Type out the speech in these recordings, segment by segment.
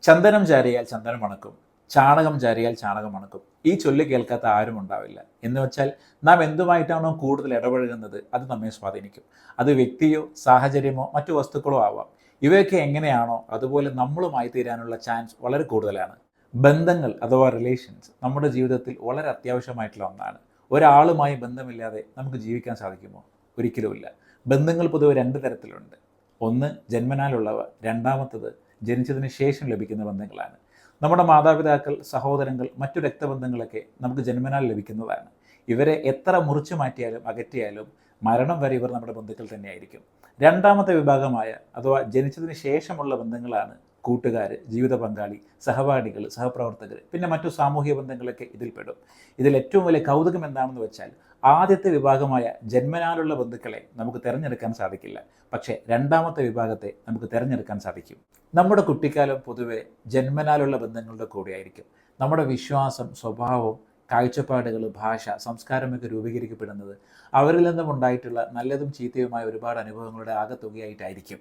ചന്ദനം ചാരിയാൽ ചന്ദനം മണക്കും, ചാണകം ചാരിയാൽ ചാണകം മണക്കും. ഈ ചൊല്ല് കേൾക്കാത്ത ആരും ഉണ്ടാവില്ല. എന്ന് വെച്ചാൽ നാം എന്തുമായിട്ടാണോ കൂടുതൽ ഇടപഴകുന്നത് അത് നമ്മെ സ്വാധീനിക്കും. അത് വ്യക്തിയോ സാഹചര്യമോ മറ്റു വസ്തുക്കളോ ആവാം. ഇവയൊക്കെ എങ്ങനെയാണോ അതുപോലെ നമ്മളുമായി തീരാനുള്ള ചാൻസ് വളരെ കൂടുതലാണ്. ബന്ധങ്ങൾ അഥവാ റിലേഷൻസ് നമ്മുടെ ജീവിതത്തിൽ വളരെ അത്യാവശ്യമായിട്ടുള്ള ഒന്നാണ്. ഒരാളുമായി ബന്ധമില്ലാതെ നമുക്ക് ജീവിക്കാൻ സാധിക്കുമോ? ഒരിക്കലുമില്ല. ബന്ധങ്ങൾ പൊതുവെ രണ്ട് തരത്തിലുണ്ട്. ഒന്ന് ജന്മനാലുള്ളവ, രണ്ടാമത്തത് ജനിച്ചതിന് ശേഷം ലഭിക്കുന്ന ബന്ധങ്ങളാണ്. നമ്മുടെ മാതാപിതാക്കൾ, സഹോദരങ്ങൾ, മറ്റു രക്തബന്ധങ്ങളൊക്കെ നമുക്ക് ജന്മനാൽ ലഭിക്കുന്നതാണ്. ഇവരെ എത്ര മുറിച്ചു മാറ്റിയാലും അകറ്റിയാലും മരണം വരെ ഇവർ നമ്മുടെ ബന്ധുക്കൾ തന്നെയായിരിക്കും. രണ്ടാമത്തെ വിഭാഗമായ അഥവാ ജനിച്ചതിന് ശേഷമുള്ള ബന്ധങ്ങളാണ് കൂട്ടുകാർ, ജീവിത പങ്കാളി, സഹപാഠികൾ, സഹപ്രവർത്തകർ, പിന്നെ മറ്റു സാമൂഹിക ബന്ധങ്ങളൊക്കെ ഇതിൽപ്പെടും. ഇതിൽ ഏറ്റവും വലിയ കൗതുകം എന്താണെന്ന് വെച്ചാൽ ആദ്യത്തെ വിഭാഗമായ ജന്മനാലുള്ള ബന്ധുക്കളെ നമുക്ക് തിരഞ്ഞെടുക്കാൻ സാധിക്കില്ല. പക്ഷേ രണ്ടാമത്തെ വിഭാഗത്തെ നമുക്ക് തിരഞ്ഞെടുക്കാൻ സാധിക്കും. നമ്മുടെ കുട്ടിക്കാലം പൊതുവെ ജന്മനാലുള്ള ബന്ധങ്ങളുടെ കൂടെയായിരിക്കും. നമ്മുടെ വിശ്വാസം, സ്വഭാവം, കാഴ്ചപ്പാടുകൾ, ഭാഷ, സംസ്കാരമൊക്കെ രൂപീകരിക്കപ്പെടുന്നത് അവരിൽ നിന്നും ഉണ്ടായിട്ടുള്ള നല്ലതും ചീത്തയുമായ ഒരുപാട് അനുഭവങ്ങളുടെ ആകെത്തുകയായിട്ടായിരിക്കും.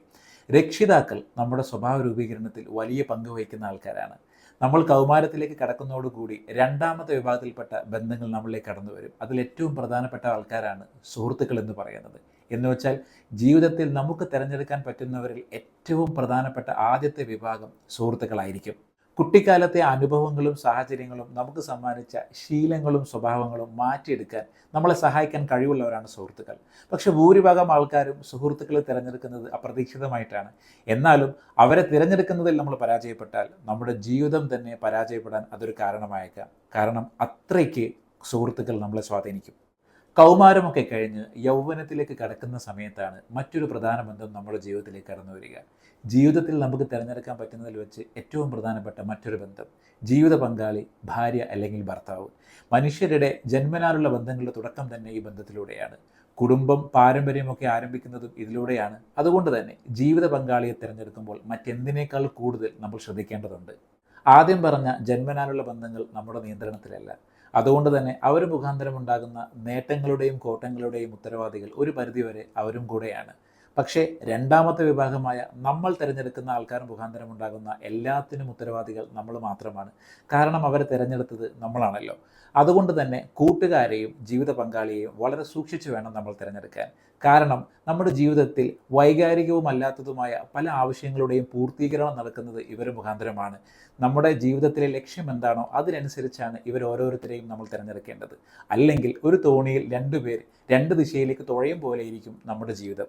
രക്ഷിതാക്കൾ നമ്മുടെ സ്വഭാവ രൂപീകരണത്തിൽ വലിയ പങ്ക് വഹിക്കുന്ന ആൾക്കാരാണ്. നമ്മൾ കൗമാരത്തിലേക്ക് കടക്കുന്നതോടുകൂടി രണ്ടാമത്തെ വിഭാഗത്തിൽപ്പെട്ട ബന്ധങ്ങൾ നമ്മളിലേക്ക് കടന്നു വരും. അതിൽ ഏറ്റവും പ്രധാനപ്പെട്ട ആൾക്കാരാണ് സുഹൃത്തുക്കൾ എന്ന് പറയുന്നത്. എന്ന് വെച്ചാൽ ജീവിതത്തിൽ നമുക്ക് തിരഞ്ഞെടുക്കാൻ പറ്റുന്നവരിൽ ഏറ്റവും പ്രധാനപ്പെട്ട ആദ്യത്തെ വിഭാഗം സുഹൃത്തുക്കളായിരിക്കും. കുട്ടിക്കാലത്തെ അനുഭവങ്ങളും സാഹചര്യങ്ങളും നമുക്ക് സമ്മാനിച്ച ശീലങ്ങളും സ്വഭാവങ്ങളും മാറ്റിയെടുക്കാൻ നമ്മളെ സഹായിക്കാൻ കഴിവുള്ളവരാണ് സുഹൃത്തുക്കൾ. പക്ഷെ ഭൂരിഭാഗം ആൾക്കാരും സുഹൃത്തുക്കളെ തിരഞ്ഞെടുക്കുന്നത് അപ്രതീക്ഷിതമായിട്ടാണ്. എന്നാലും അവരെ തിരഞ്ഞെടുക്കുന്നതിൽ നമ്മൾ പരാജയപ്പെട്ടാൽ നമ്മുടെ ജീവിതം തന്നെ പരാജയപ്പെടാൻ അതൊരു കാരണമായേക്കാം. കാരണം അത്രയ്ക്ക് സുഹൃത്തുക്കൾ നമ്മളെ സ്വാധീനിക്കും. കൗമാരമൊക്കെ കഴിഞ്ഞ് യൗവനത്തിലേക്ക് കടക്കുന്ന സമയത്താണ് മറ്റൊരു പ്രധാന ബന്ധം നമ്മുടെ ജീവിതത്തിലേക്ക് കടന്നു വരിക. ജീവിതത്തിൽ നമുക്ക് തിരഞ്ഞെടുക്കാൻ പറ്റുന്നതിൽ വെച്ച് ഏറ്റവും പ്രധാനപ്പെട്ട മറ്റൊരു ബന്ധം ജീവിത പങ്കാളി, ഭാര്യ അല്ലെങ്കിൽ ഭർത്താവ്. മനുഷ്യരുടെ ജന്മനാലുള്ള ബന്ധങ്ങളുടെ തുടക്കം തന്നെ ഈ ബന്ധത്തിലൂടെയാണ്. കുടുംബം, പാരമ്പര്യമൊക്കെ ആരംഭിക്കുന്നതും ഇതിലൂടെയാണ്. അതുകൊണ്ട് തന്നെ ജീവിത പങ്കാളിയെ തിരഞ്ഞെടുക്കുമ്പോൾ മറ്റെന്തിനേക്കാൾ കൂടുതൽ നമ്മൾ ശ്രദ്ധിക്കേണ്ടതുണ്ട്. ആദ്യം പറഞ്ഞ ജന്മനാലുള്ള ബന്ധങ്ങൾ നമ്മുടെ നിയന്ത്രണത്തിലല്ല. അതുകൊണ്ട് തന്നെ അവർ മുഖാന്തരം ഉണ്ടാകുന്ന നേട്ടങ്ങളുടെയും കോട്ടങ്ങളുടെയും ഉത്തരവാദികൾ ഒരു പരിധിവരെ അവരും കൂടെയാണ്. പക്ഷേ രണ്ടാമത്തെ വിഭാഗമായ നമ്മൾ തിരഞ്ഞെടുക്കുന്ന ആൾക്കാർ മുഖാന്തരം ഉണ്ടാകുന്ന എല്ലാത്തിനും ഉത്തരവാദികൾ നമ്മൾ മാത്രമാണ്. കാരണം അവരെ തിരഞ്ഞെടുത്തത് നമ്മളാണല്ലോ. അതുകൊണ്ട് തന്നെ കൂട്ടുകാരെയും ജീവിത പങ്കാളിയെയും വളരെ സൂക്ഷിച്ചു വേണം നമ്മൾ തിരഞ്ഞെടുക്കാൻ. കാരണം നമ്മുടെ ജീവിതത്തിൽ വൈകാരികവും അല്ലാത്തതുമായ പല ആവശ്യങ്ങളുടെയും പൂർത്തീകരണം നടക്കുന്നത് ഇവർ മുഖാന്തരമാണ്. നമ്മുടെ ജീവിതത്തിലെ ലക്ഷ്യം എന്താണോ അതിനനുസരിച്ചാണ് ഇവർ ഓരോരുത്തരെയും നമ്മൾ തിരഞ്ഞെടുക്കേണ്ടത്. അല്ലെങ്കിൽ ഒരു തോണിയിൽ രണ്ടുപേർ രണ്ട് ദിശയിലേക്ക് തുഴയും പോലെയിരിക്കും നമ്മുടെ ജീവിതം.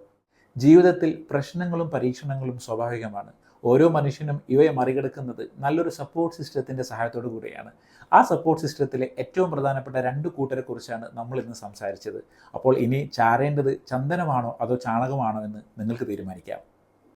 ജീവിതത്തിൽ പ്രശ്നങ്ങളും പരീക്ഷണങ്ങളും സ്വാഭാവികമാണ്. ഓരോ മനുഷ്യനും ഇവയെ മറികടക്കുന്നത് നല്ലൊരു സപ്പോർട്ട് സിസ്റ്റത്തിൻ്റെ സഹായത്തോടു കൂടിയാണ്. ആ സപ്പോർട്ട് സിസ്റ്റത്തിലെ ഏറ്റവും പ്രധാനപ്പെട്ട രണ്ട് കൂട്ടരെക്കുറിച്ചാണ് നമ്മൾ ഇന്ന് സംസാരിച്ചത്. അപ്പോൾ ഇനി ചാരേണ്ടത് ചന്ദനമാണോ അതോ ചാണകമാണോ എന്ന് നിങ്ങൾക്ക് തീരുമാനിക്കാം.